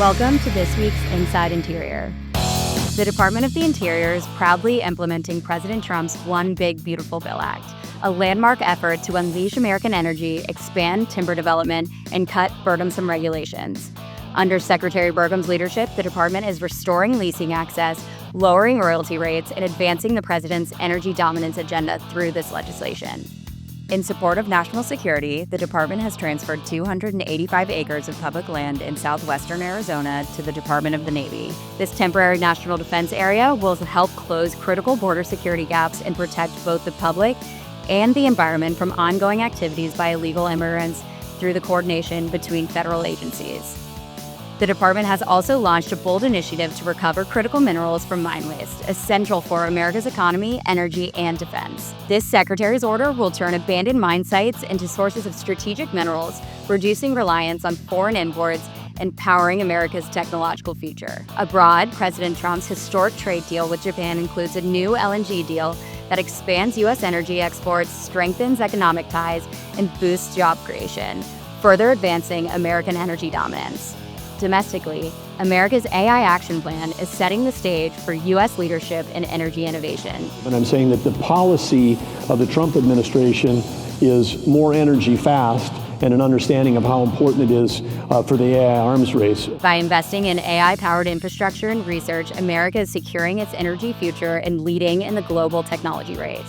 Welcome to this week's Inside Interior. The Department of the Interior is proudly implementing President Trump's One Big Beautiful Bill Act, a landmark effort to unleash American energy, expand timber development, and cut burdensome regulations. Under Secretary Burgum's leadership, the department is restoring leasing access, lowering royalty rates, and advancing the president's energy dominance agenda through this legislation. In support of national security, the department has transferred 285 acres of public land in southwestern Arizona to the Department of the Navy. This temporary national defense area will help close critical border security gaps and protect both the public and the environment from ongoing activities by illegal immigrants through the coordination between federal agencies. The department has also launched a bold initiative to recover critical minerals from mine waste, essential for America's economy, energy, and defense. This secretary's order will turn abandoned mine sites into sources of strategic minerals, reducing reliance on foreign imports and powering America's technological future. Abroad, President Trump's historic trade deal with Japan includes a new LNG deal that expands U.S. energy exports, strengthens economic ties, and boosts job creation, further advancing American energy dominance. Domestically, America's AI Action Plan is setting the stage for U.S. leadership in energy innovation. And I'm saying that the policy of the Trump administration is more energy fast and an understanding of how important it is for the AI arms race. By investing in AI-powered infrastructure and research, America is securing its energy future and leading in the global technology race.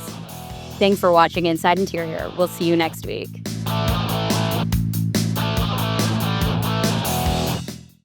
Thanks for watching Inside Interior. We'll see you next week.